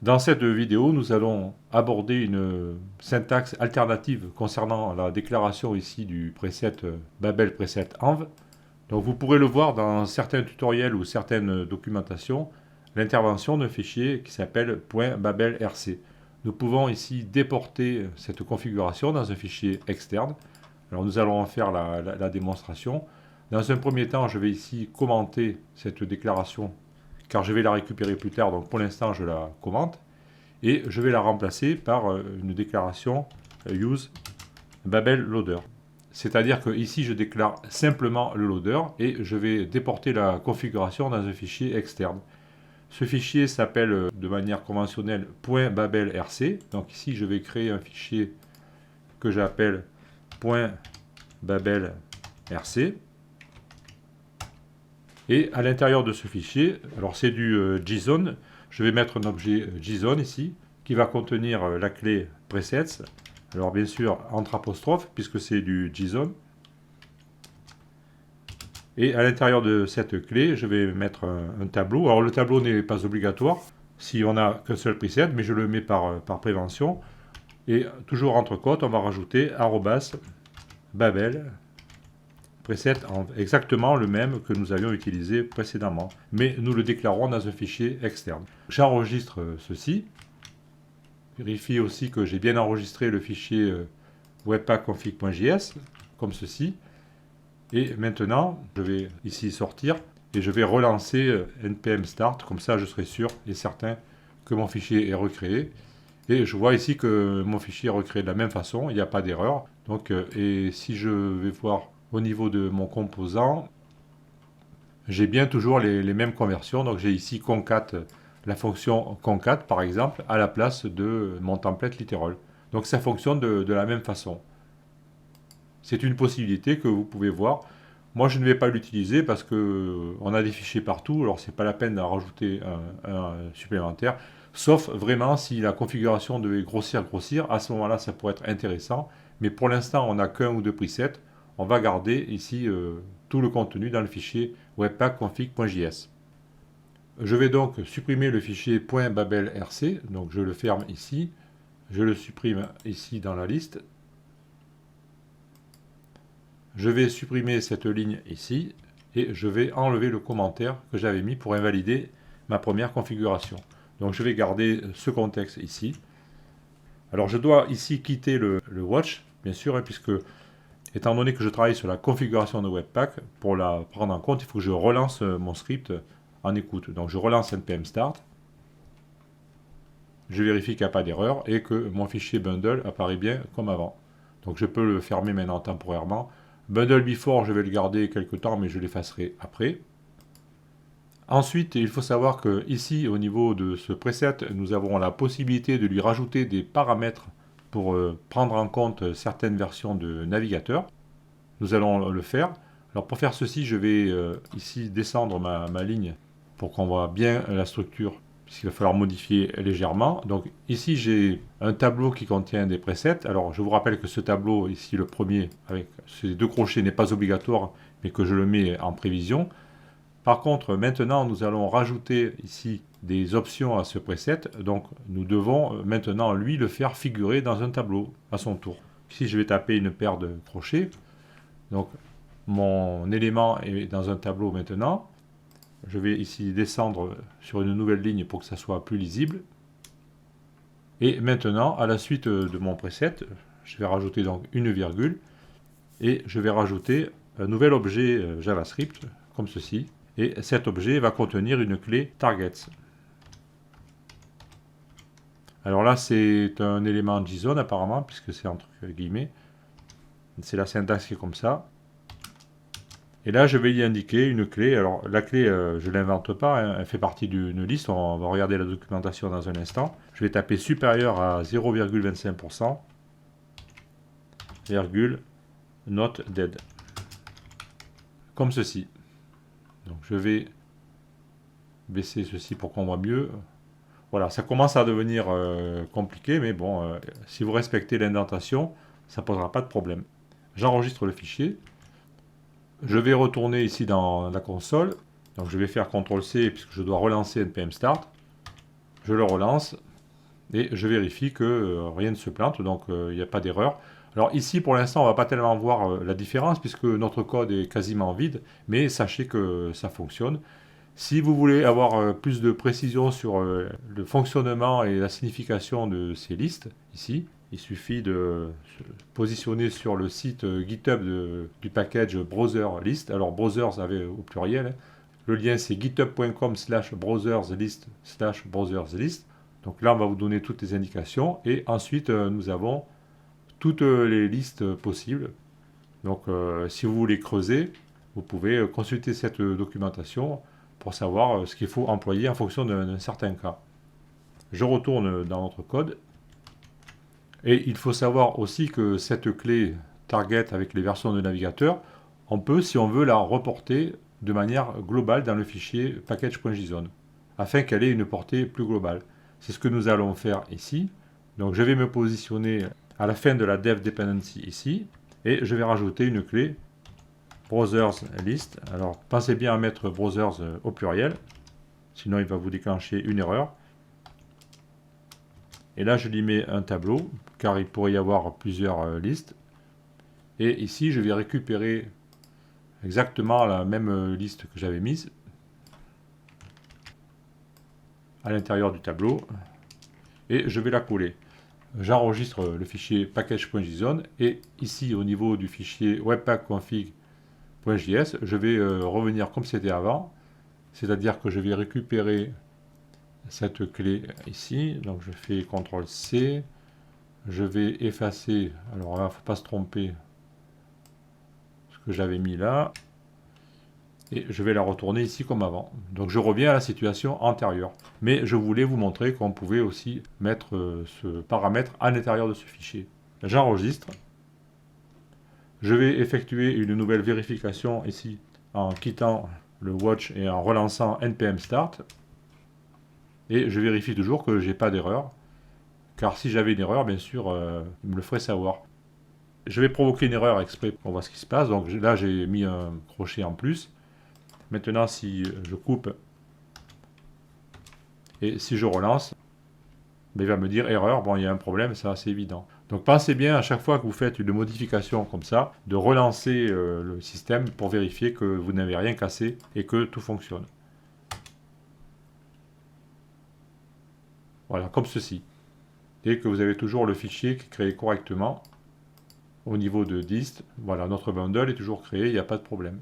Dans cette vidéo, nous allons aborder une syntaxe alternative concernant la déclaration ici du preset Babel preset env. Donc vous pourrez le voir dans certains tutoriels ou certaines documentations, l'intervention d'un fichier qui s'appelle .babelrc. Nous pouvons ici déporter cette configuration dans un fichier externe. Alors nous allons en faire la démonstration. Dans un premier temps, je vais ici commenter cette déclaration car je vais la récupérer plus tard, donc pour l'instant je la commente. Et je vais la remplacer par une déclaration use Babel loader. C'est-à-dire que ici je déclare simplement le loader et je vais déporter la configuration dans un fichier externe. Ce fichier s'appelle de manière conventionnelle .babelrc. Donc ici je vais créer un fichier que j'appelle .babelrc. Et à l'intérieur de ce fichier, alors c'est du JSON, je vais mettre un objet JSON ici qui va contenir la clé presets. Alors bien sûr entre apostrophes puisque c'est du JSON. Et à l'intérieur de cette clé, je vais mettre un tableau. Alors le tableau n'est pas obligatoire si on n'a qu'un seul preset, mais je le mets par prévention. Et toujours entre côtes, on va rajouter @babel preset exactement le même que nous avions utilisé précédemment, mais nous le déclarons dans un fichier externe. J'enregistre ceci. Vérifie aussi que j'ai bien enregistré le fichier webpack-config.js, comme ceci. Et maintenant, je vais ici sortir et je vais relancer npm start, comme ça je serai sûr et certain que mon fichier est recréé. Et je vois ici que mon fichier est recréé de la même façon, il n'y a pas d'erreur. Donc, et si je vais voir au niveau de mon composant, j'ai bien toujours les mêmes conversions. Donc j'ai ici concat, la fonction concat par exemple, à la place de mon template literal. Donc ça fonctionne de la même façon. C'est une possibilité que vous pouvez voir. Moi je ne vais pas l'utiliser parce que on a des fichiers partout, alors c'est pas la peine d'en rajouter un supplémentaire. Sauf vraiment si la configuration devait grossir, à ce moment-là ça pourrait être intéressant. Mais pour l'instant on n'a qu'un ou deux presets. On va garder ici tout le contenu dans le fichier webpack-config.js. Je vais donc supprimer le fichier .babelrc, donc je le ferme ici, je le supprime ici dans la liste. Je vais supprimer cette ligne ici et je vais enlever le commentaire que j'avais mis pour invalider ma première configuration. Donc je vais garder ce contexte ici. Alors je dois ici quitter le watch, bien sûr, puisque étant donné que je travaille sur la configuration de Webpack, pour la prendre en compte, il faut que je relance mon script en écoute. Donc je relance npm start, je vérifie qu'il n'y a pas d'erreur et que mon fichier bundle apparaît bien comme avant. Donc je peux le fermer maintenant temporairement. Bundle before, je vais le garder quelques temps, mais je l'effacerai après. Ensuite, il faut savoir que ici, au niveau de ce preset, nous avons la possibilité de lui rajouter des paramètres pour prendre en compte certaines versions de navigateur. Nous allons le faire. Alors pour faire ceci, je vais ici descendre ma ligne pour qu'on voit bien la structure, puisqu'il va falloir modifier légèrement. Donc ici, j'ai un tableau qui contient des presets. Alors je vous rappelle que ce tableau, ici le premier, avec ces deux crochets, n'est pas obligatoire, mais que je le mets en prévision. Par contre, maintenant, nous allons rajouter ici des options à ce preset. Donc, nous devons maintenant, lui, le faire figurer dans un tableau à son tour. Ici, je vais taper une paire de crochets. Donc, mon élément est dans un tableau maintenant. Je vais ici descendre sur une nouvelle ligne pour que ça soit plus lisible. Et maintenant, à la suite de mon preset, je vais rajouter donc une virgule. Et je vais rajouter un nouvel objet JavaScript, comme ceci. Et cet objet va contenir une clé targets. Alors là, c'est un élément JSON apparemment, puisque c'est entre guillemets. C'est la syntaxe qui est comme ça. Et là, je vais y indiquer une clé. Alors la clé, je ne l'invente pas, hein, elle fait partie d'une liste. On va regarder la documentation dans un instant. Je vais taper supérieur à 0,25%, virgule, not dead. Comme ceci. Donc je vais baisser ceci pour qu'on voit mieux. Voilà, ça commence à devenir compliqué, mais bon, si vous respectez l'indentation, ça ne posera pas de problème. J'enregistre le fichier. Je vais retourner ici dans la console. Donc je vais faire CTRL-C puisque je dois relancer npm start. Je le relance. et je vérifie que rien ne se plante, donc il n'y a pas d'erreur. Alors ici, pour l'instant, on ne va pas tellement voir la différence puisque notre code est quasiment vide, mais sachez que ça fonctionne. Si vous voulez avoir plus de précision sur le fonctionnement et la signification de ces listes, ici, il suffit de se positionner sur le site GitHub du package browser list. Alors browsers au pluriel, hein. Le lien c'est github.com/browserslist/browserslist. Donc là on va vous donner toutes les indications et ensuite nous avons toutes les listes possibles. Donc si vous voulez creuser, vous pouvez consulter cette documentation pour savoir ce qu'il faut employer en fonction d'un certain cas. Je retourne dans notre code. Et il faut savoir aussi que cette clé target avec les versions de navigateur, on peut, si on veut, la reporter de manière globale dans le fichier package.json, afin qu'elle ait une portée plus globale. C'est ce que nous allons faire ici. Donc je vais me positionner à la fin de la dev dependency ici, et je vais rajouter une clé browsers list. Alors pensez bien à mettre browsers au pluriel, sinon il va vous déclencher une erreur. Et là, je lui mets un tableau, car il pourrait y avoir plusieurs listes. Et ici, je vais récupérer exactement la même liste que j'avais mise à l'intérieur du tableau. Et je vais la coller. J'enregistre le fichier package.json. Et ici, au niveau du fichier webpackconfig.js, je vais revenir comme c'était avant. C'est-à-dire que je vais récupérer cette clé ici, donc je fais CTRL-C, je vais effacer, alors là il ne faut pas se tromper, ce que j'avais mis là, et je vais la retourner ici comme avant. Donc je reviens à la situation antérieure. Mais je voulais vous montrer qu'on pouvait aussi mettre ce paramètre à l'intérieur de ce fichier. J'enregistre, je vais effectuer une nouvelle vérification ici en quittant le watch et en relançant npm start. Et je vérifie toujours que j'ai pas d'erreur. Car si j'avais une erreur, bien sûr, il me le ferait savoir. Je vais provoquer une erreur exprès pour voir ce qui se passe. Donc là, j'ai mis un crochet en plus. Maintenant, si je coupe et si je relance, ben, il va me dire erreur. Bon, il y a un problème, ça c'est évident. Donc pensez bien à chaque fois que vous faites une modification comme ça, de relancer le système pour vérifier que vous n'avez rien cassé et que tout fonctionne. Voilà, comme ceci. Et que vous avez toujours le fichier qui est créé correctement au niveau de dist. Voilà, notre bundle est toujours créé, il n'y a pas de problème.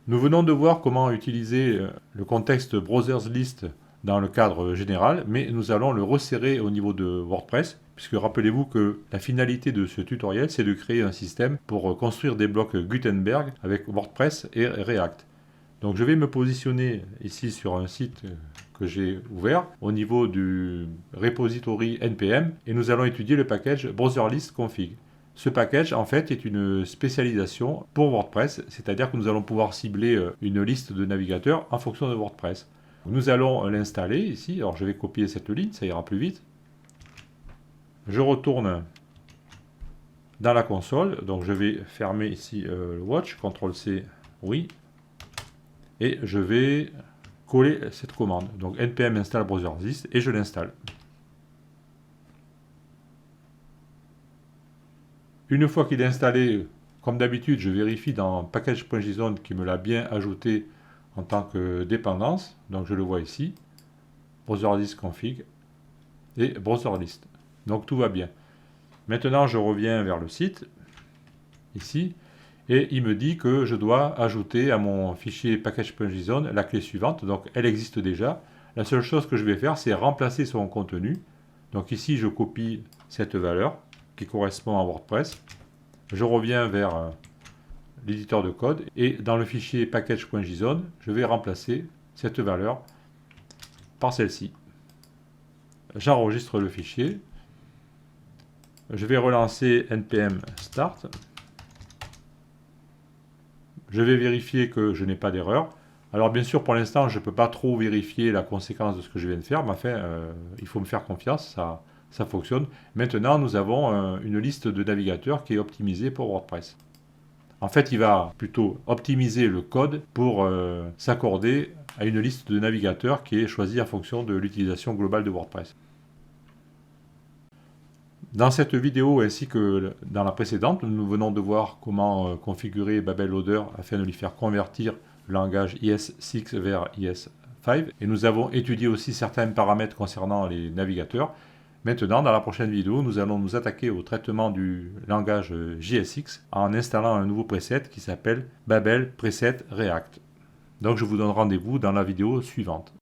Nous venons de voir comment utiliser le contexte browsers list dans le cadre général, mais nous allons le resserrer au niveau de WordPress, puisque rappelez-vous que la finalité de ce tutoriel, c'est de créer un système pour construire des blocs Gutenberg avec WordPress et React. Donc je vais me positionner ici sur un site que j'ai ouvert au niveau du repository npm et nous allons étudier le package browserlist config. Ce package en fait est une spécialisation pour WordPress, c'est-à-dire que nous allons pouvoir cibler une liste de navigateurs en fonction de WordPress. Nous allons l'installer ici, alors je vais copier cette ligne, ça ira plus vite. Je retourne dans la console, donc je vais fermer ici le watch, CTRL-C, oui. Et je vais coller cette commande. Donc npm install browserlist et je l'installe. Une fois qu'il est installé, comme d'habitude, je vérifie dans package.json qu'il me l'a bien ajouté en tant que dépendance. Donc je le vois ici. Browserlist config et browserlist. Donc tout va bien. Maintenant je reviens vers le site. Ici. Et il me dit que je dois ajouter à mon fichier package.json la clé suivante. Donc elle existe déjà. La seule chose que je vais faire, c'est remplacer son contenu. Donc ici, je copie cette valeur qui correspond à WordPress. Je reviens vers l'éditeur de code. Et dans le fichier package.json, je vais remplacer cette valeur par celle-ci. J'enregistre le fichier. Je vais relancer npm start. Je vais vérifier que je n'ai pas d'erreur. Alors bien sûr, pour l'instant, je ne peux pas trop vérifier la conséquence de ce que je viens de faire, mais enfin, il faut me faire confiance, ça fonctionne. Maintenant, nous avons une liste de navigateurs qui est optimisée pour WordPress. En fait, il va plutôt optimiser le code pour s'accorder à une liste de navigateurs qui est choisie en fonction de l'utilisation globale de WordPress. Dans cette vidéo ainsi que dans la précédente, nous venons de voir comment configurer Babel Loader afin de lui faire convertir le langage ES6 vers ES5. Et nous avons étudié aussi certains paramètres concernant les navigateurs. Maintenant, dans la prochaine vidéo, nous allons nous attaquer au traitement du langage JSX en installant un nouveau preset qui s'appelle Babel Preset React. Donc je vous donne rendez-vous dans la vidéo suivante.